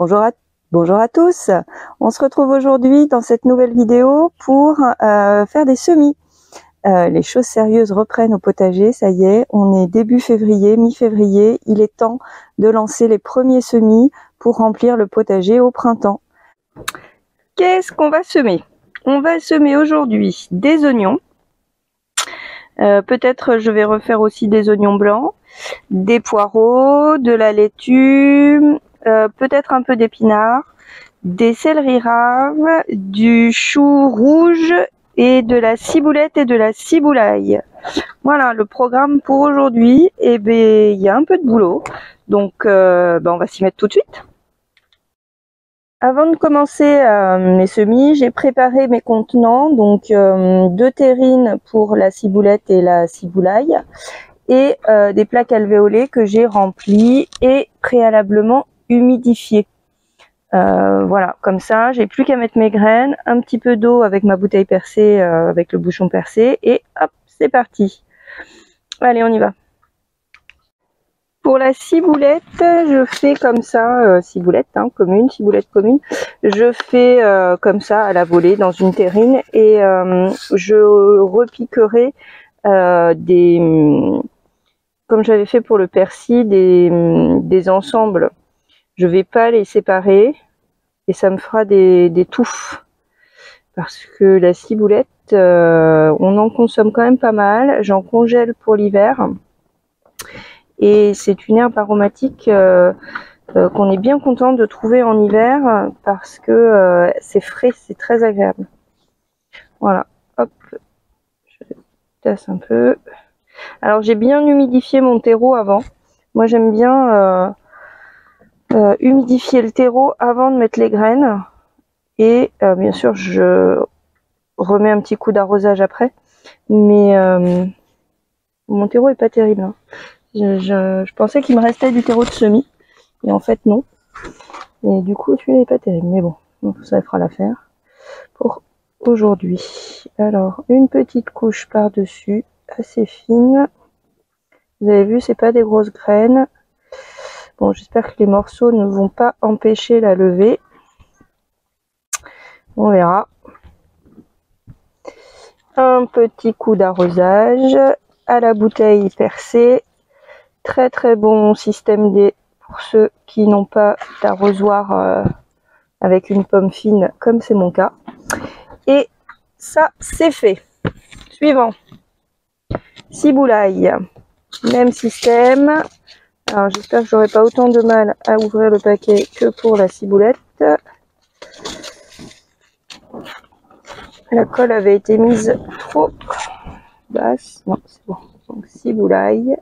Bonjour à tous. On se retrouve aujourd'hui dans cette nouvelle vidéo pour faire des semis. Les choses sérieuses reprennent au potager, ça y est, on est début février, mi-février, il est temps de lancer les premiers semis pour remplir le potager au printemps. Qu'est-ce qu'on va semer? On va semer aujourd'hui des oignons. Peut-être je vais refaire aussi des oignons blancs, des poireaux, de la laitue, peut-être un peu d'épinards, des céleris raves, du chou rouge et de la ciboulette et de la ciboulaille. Voilà le programme pour aujourd'hui. Et ben il y a un peu de boulot, donc on va s'y mettre tout de suite. Avant de commencer mes semis, j'ai préparé mes contenants, donc 2 terrines pour la ciboulette et la ciboulaille et des plaques alvéolées que j'ai remplies et préalablement humidifiées. Voilà, comme ça, j'ai plus qu'à mettre mes graines, un petit peu d'eau avec ma bouteille percée, avec le bouchon percé, et hop, c'est parti. Allez, on y va. Pour la ciboulette, je fais comme ça, ciboulette commune, je fais comme ça à la volée dans une terrine et je repiquerai comme j'avais fait pour le persil, des ensembles. Je vais pas les séparer et ça me fera des touffes parce que la ciboulette, on en consomme quand même pas mal. J'en congèle pour l'hiver. Et c'est une herbe aromatique qu'on est bien content de trouver en hiver parce que c'est frais, c'est très agréable. Voilà, hop, je tasse un peu. Alors j'ai bien humidifié mon terreau avant. Moi j'aime bien humidifier le terreau avant de mettre les graines. Et bien sûr je remets un petit coup d'arrosage après. Mais mon terreau est pas terrible, hein. Je pensais qu'il me restait du terreau de semis, et en fait non. Et du coup, celui-là n'est pas terrible, mais bon, donc ça fera l'affaire pour aujourd'hui. Alors, une petite couche par-dessus, assez fine. Vous avez vu, c'est pas des grosses graines. Bon, j'espère que les morceaux ne vont pas empêcher la levée. On verra. Un petit coup d'arrosage à la bouteille percée. Très très bon système D pour ceux qui n'ont pas d'arrosoir avec une pomme fine comme c'est mon cas. Et ça c'est fait. Suivant, ciboulaille, même système. Alors j'espère que j'aurai pas autant de mal à ouvrir le paquet que pour la ciboulette. La colle avait été mise trop basse. Non, c'est bon. Donc ciboulaille.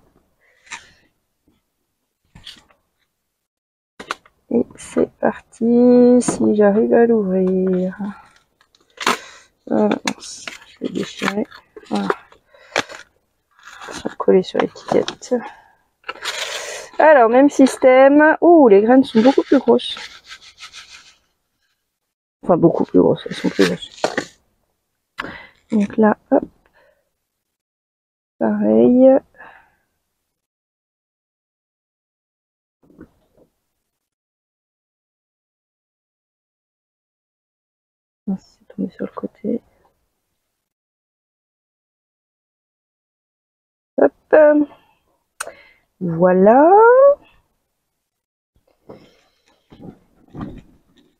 Et c'est parti, si j'arrive à l'ouvrir. Voilà, je vais déchirer. Voilà. Ça va coller sur l'étiquette. Alors, même système. Ouh, les graines sont beaucoup plus grosses. Enfin, beaucoup plus grosses, elles sont plus grosses. Donc là, hop. Pareil. C'est tombé sur le côté. Hop. Voilà.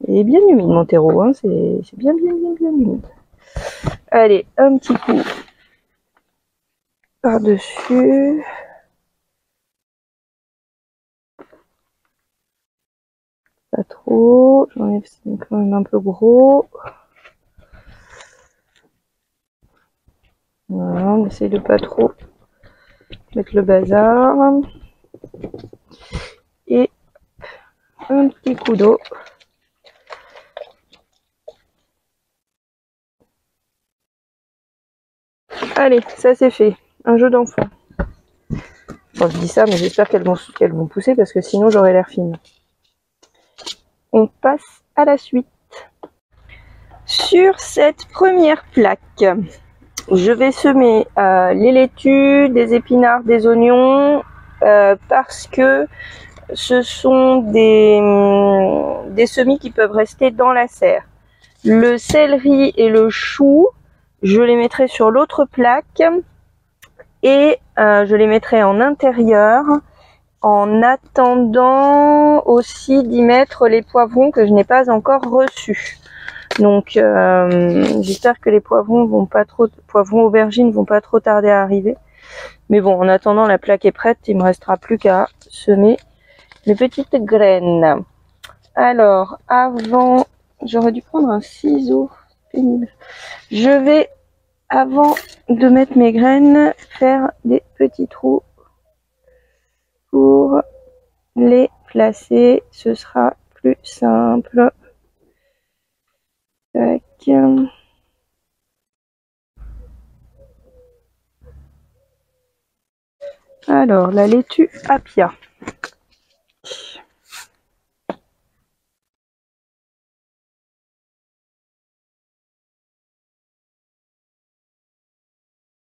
Il est bien humide mon terreau, hein. C'est bien humide. Allez, un petit coup par-dessus. Pas trop, j'enlève, c'est quand même un peu gros. Voilà, on essaye de pas trop mettre le bazar. Et un petit coup d'eau. Allez, ça c'est fait. Un jeu d'enfant. Bon, je dis ça, mais j'espère qu'elles vont pousser parce que sinon j'aurai l'air fine. On passe à la suite. Sur cette première plaque, je vais semer les laitues, des épinards, des oignons, parce que ce sont des semis qui peuvent rester dans la serre. Le céleri et le chou, je les mettrai sur l'autre plaque et je les mettrai en intérieur en attendant aussi d'y mettre les poivrons que je n'ai pas encore reçus. Donc j'espère que les poivrons aubergines vont pas trop tarder à arriver. Mais bon, en attendant, la plaque est prête, il me restera plus qu'à semer les petites graines. Alors, avant, j'aurais dû prendre un ciseau, pénible. Je vais, avant de mettre mes graines, faire des petits trous pour les placer. Ce sera plus simple. Tac. Alors, la laitue Apia.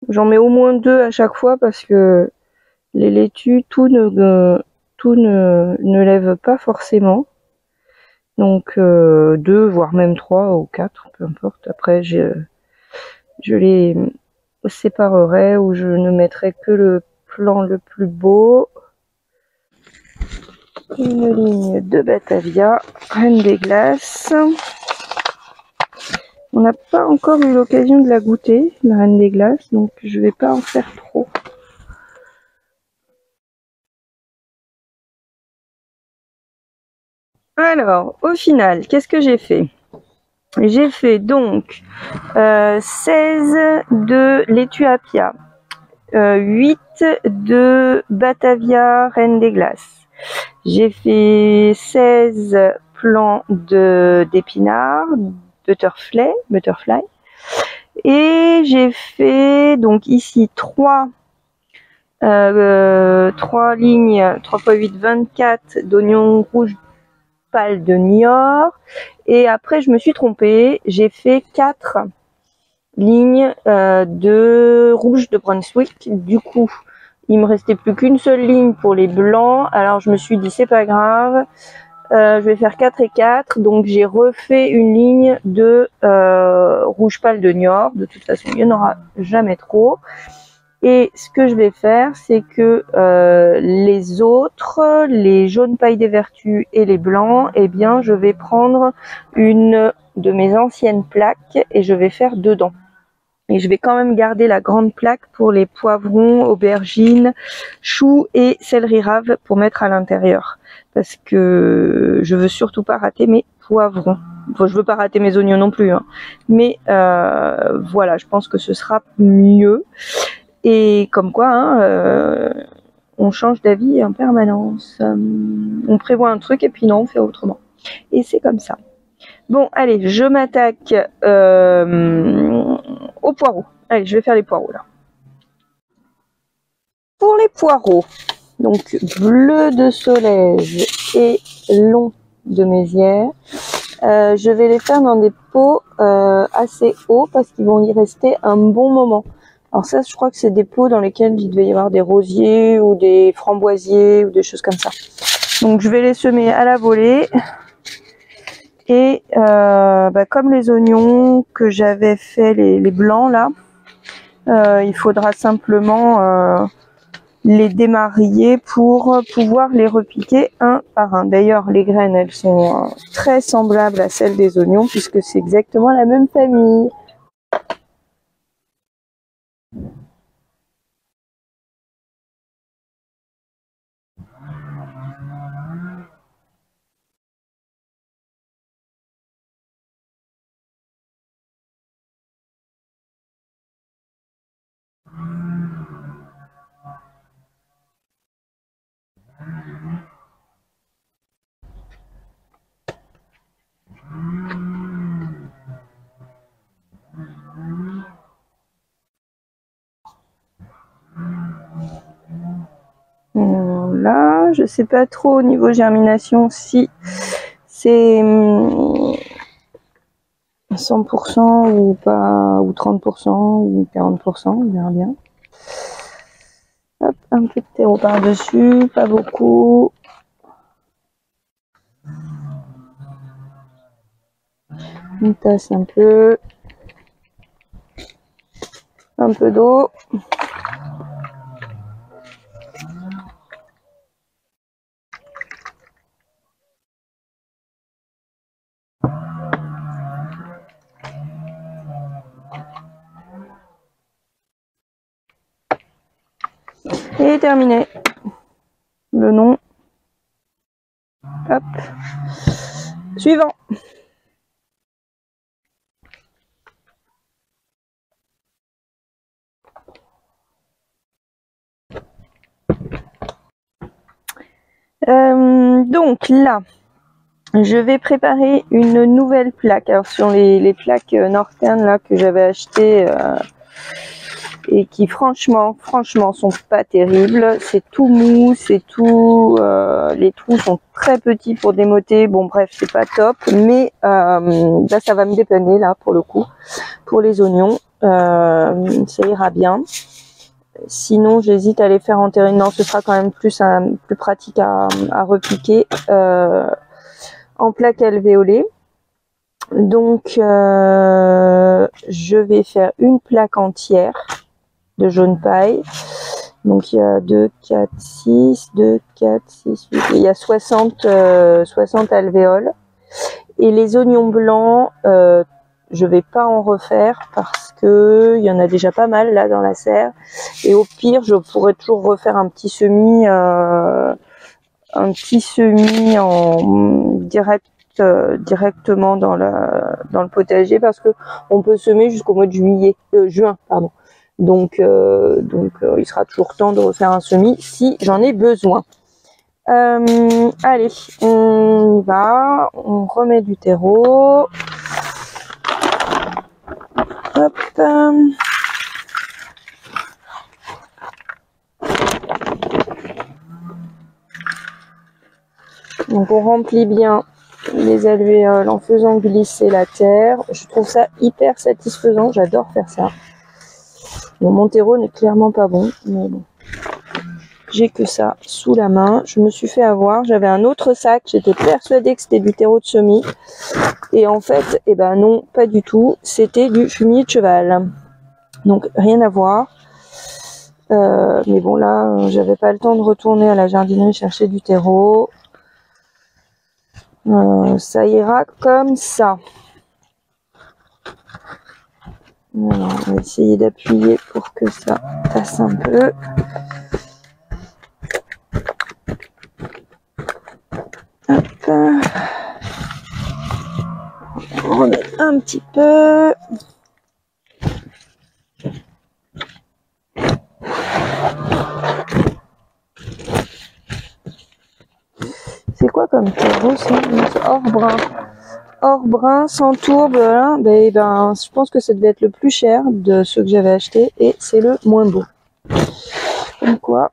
J'en mets au moins 2 à chaque fois parce que les laitues, tout ne lève pas forcément. Donc 2, voire même 3 ou 4, peu importe. Après, je les séparerai ou je ne mettrai que le plan le plus beau. Une ligne de Batavia, Reine des Glaces. On n'a pas encore eu l'occasion de la goûter, la Reine des Glaces, donc je vais pas en faire trop. Alors, au final, qu'est-ce que j'ai fait? J'ai fait donc 16 de laitue Apia, 8 de Batavia Reine des Glaces. J'ai fait 16 plants d'épinards, butterfly. Et j'ai fait donc ici 3 lignes, 3 x 8, 24 d'oignons rouges pâles de Niort. Et après, je me suis trompée, j'ai fait 4 lignes de rouge de Brunswick. Du coup, il me restait plus qu'une seule ligne pour les blancs. Alors, je me suis dit, c'est pas grave. Je vais faire 4 et 4. Donc, j'ai refait une ligne de rouge pâle de Niort. De toute façon, il n'y en aura jamais trop. Et ce que je vais faire, c'est que les autres, les jaunes paille des vertus et les blancs, eh bien, je vais prendre une de mes anciennes plaques et je vais faire dedans. Et je vais quand même garder la grande plaque pour les poivrons, aubergines, choux et céleri rave pour mettre à l'intérieur. Parce que je veux surtout pas rater mes poivrons. Enfin, je veux pas rater mes oignons non plus, hein. Mais voilà, je pense que ce sera mieux. Et comme quoi, hein, on change d'avis en permanence. On prévoit un truc et puis non, on fait autrement. Et c'est comme ça. Bon, allez, je m'attaque aux poireaux. Allez, je vais faire les poireaux là. Pour les poireaux, donc bleu de Solège et long de Mézières, je vais les faire dans des pots assez hauts parce qu'ils vont y rester un bon moment. Alors ça, je crois que c'est des pots dans lesquels il devait y avoir des rosiers ou des framboisiers ou des choses comme ça. Donc je vais les semer à la volée. Et comme les oignons que j'avais fait, les blancs là, il faudra simplement les démarier pour pouvoir les repiquer un par un. D'ailleurs, les graines, elles sont très semblables à celles des oignons puisque c'est exactement la même famille. Là, je sais pas trop au niveau germination si c'est 100% ou pas, ou 30% ou 40%, on verra bien. Hop, un peu de terreau par-dessus, pas beaucoup. On tasse un peu d'eau. Et terminé. Le nom. Hop. Suivant. Donc là, je vais préparer une nouvelle plaque. Alors sur les plaques Northern là que j'avais achetées et qui franchement sont pas terribles. C'est tout mou, c'est tout. Les trous sont très petits pour démoter. Bon bref, c'est pas top, mais là ça va me dépanner là pour le coup. Pour les oignons, ça ira bien. Sinon, j'hésite à les faire enterrer. Non, ce sera quand même plus pratique à repiquer en plaque alvéolée. Donc, je vais faire une plaque entière de jaune paille. Donc, il y a 2, 4, 6, 2, 4, 6, 8. Il y a 60 alvéoles. Et les oignons blancs, je vais pas en refaire parce que il y en a déjà pas mal là dans la serre. Et au pire, je pourrais toujours refaire un petit semis en directement dans le potager parce que on peut semer jusqu'au mois de juin, pardon. Donc il sera toujours temps de refaire un semis si j'en ai besoin. Allez, on y va, on remet du terreau. Hop. Donc on remplit bien les alvéoles en faisant glisser la terre. Je trouve ça hyper satisfaisant, j'adore faire ça. Bon, mon terreau n'est clairement pas bon, mais bon. J'ai que ça sous la main. Je me suis fait avoir. J'avais un autre sac. J'étais persuadée que c'était du terreau de semis. Et en fait, eh ben non, pas du tout. C'était du fumier de cheval. Donc rien à voir. Mais bon là, j'avais pas le temps de retourner à la jardinerie chercher du terreau. Ça ira comme ça. Alors, on va essayer d'appuyer pour que ça tasse un peu. Hop. On remet un petit peu. C'est quoi comme terreau ça? Or brun. Or brun sans tourbe. Hein, ben, je pense que ça devait être le plus cher de ceux que j'avais acheté et c'est le moins beau. Comme quoi.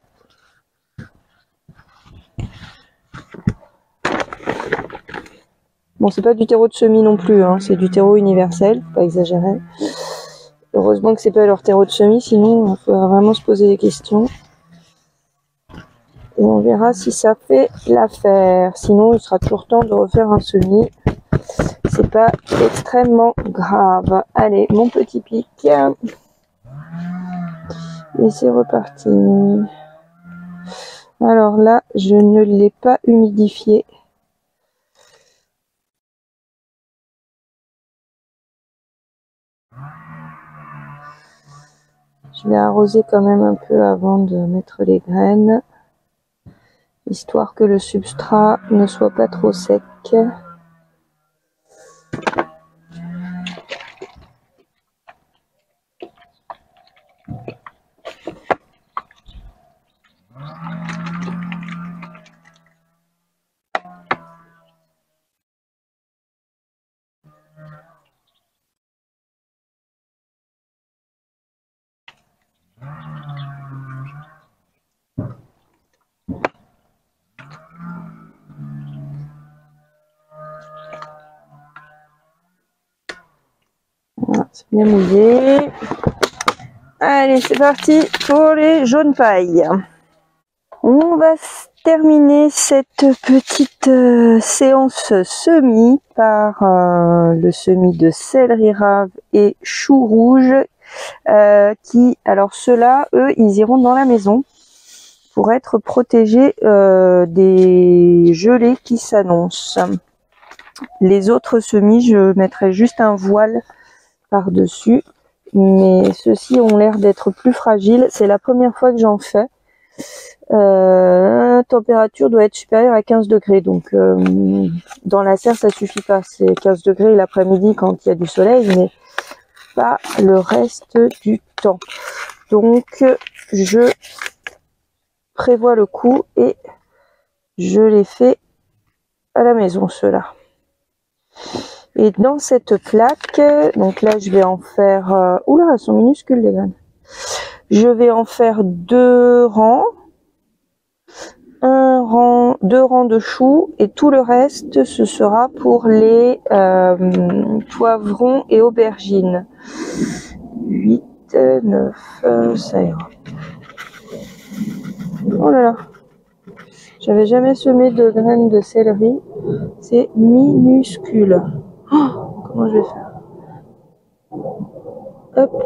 Bon, c'est pas du terreau de semis non plus, hein, c'est du terreau universel, faut pas exagérer. Heureusement que c'est pas leur terreau de semis, sinon il faudra vraiment se poser des questions. Et on verra si ça fait l'affaire. Sinon, il sera toujours temps de refaire un semis. C'est pas extrêmement grave. Allez, mon petit pic. Et c'est reparti. Alors là, je ne l'ai pas humidifié. Je vais arroser quand même un peu avant de mettre les graines, histoire que le substrat ne soit pas trop sec. Voilà, c'est bien mouillé. Allez, c'est parti pour les jaunes pailles. On va terminé cette petite séance semis par le semis de céleri rave et chou rouge alors ceux-là, eux, ils iront dans la maison pour être protégés des gelées qui s'annoncent. Les autres semis, je mettrai juste un voile par-dessus, mais ceux-ci ont l'air d'être plus fragiles. C'est la première fois que j'en fais. Température doit être supérieure à 15 degrés, donc dans la serre ça suffit pas, c'est 15 degrés l'après-midi quand il y a du soleil, mais pas le reste du temps. Donc je prévois le coup et je les fais à la maison ceux-là. Et dans cette plaque, donc là je vais en faire oula, elles sont minuscules les graines. Je vais en faire deux rangs, deux rangs de choux, et tout le reste ce sera pour les poivrons et aubergines. 8, 9, ça ira. Oh là là, j'avais jamais semé de graines de céleri, c'est minuscule. Oh, comment je vais faire? Hop,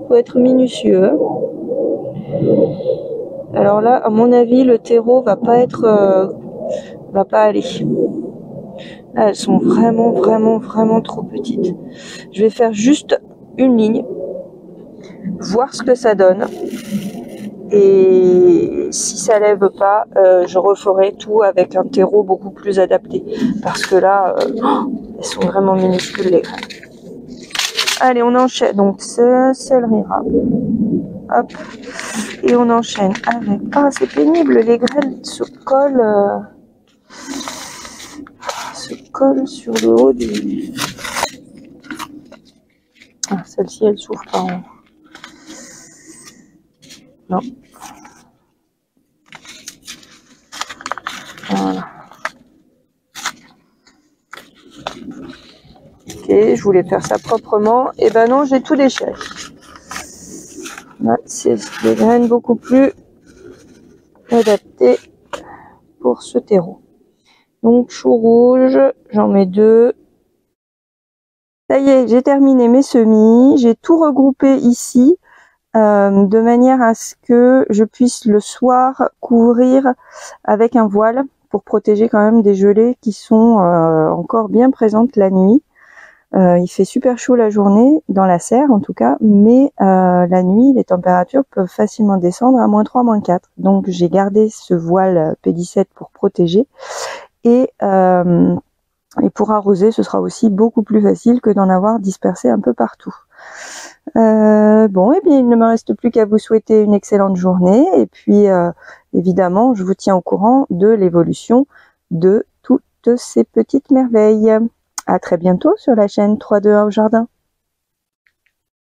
faut être minutieux. Hein. Alors là, à mon avis, le terreau va pas aller. Là, elles sont vraiment trop petites. Je vais faire juste une ligne, voir ce que ça donne. Et si ça lève pas, je referai tout avec un terreau beaucoup plus adapté. Parce que là, elles sont vraiment minuscules les graines. Allez, on enchaîne. Donc, céleri rave. Hop. Et on enchaîne avec... Ah, c'est pénible, les graines se collent sur le haut du... Ah, celle-ci, elle s'ouvre pas en haut. Non. Voilà. Ok, je voulais faire ça proprement. Et ben non, j'ai tout déchiré. C'est des graines beaucoup plus adaptées pour ce terreau. Donc chou rouge, j'en mets deux. Ça y est, j'ai terminé mes semis. J'ai tout regroupé ici de manière à ce que je puisse le soir couvrir avec un voile pour protéger quand même des gelées qui sont encore bien présentes la nuit. Il fait super chaud la journée, dans la serre en tout cas, mais la nuit, les températures peuvent facilement descendre à -3, -4. Donc j'ai gardé ce voile P17 pour protéger. Et pour arroser, ce sera aussi beaucoup plus facile que d'en avoir dispersé un peu partout. Bon, et bien il ne me reste plus qu'à vous souhaiter une excellente journée. Et puis, évidemment, je vous tiens au courant de l'évolution de toutes ces petites merveilles. À très bientôt sur la chaîne 3-2-1 au jardin.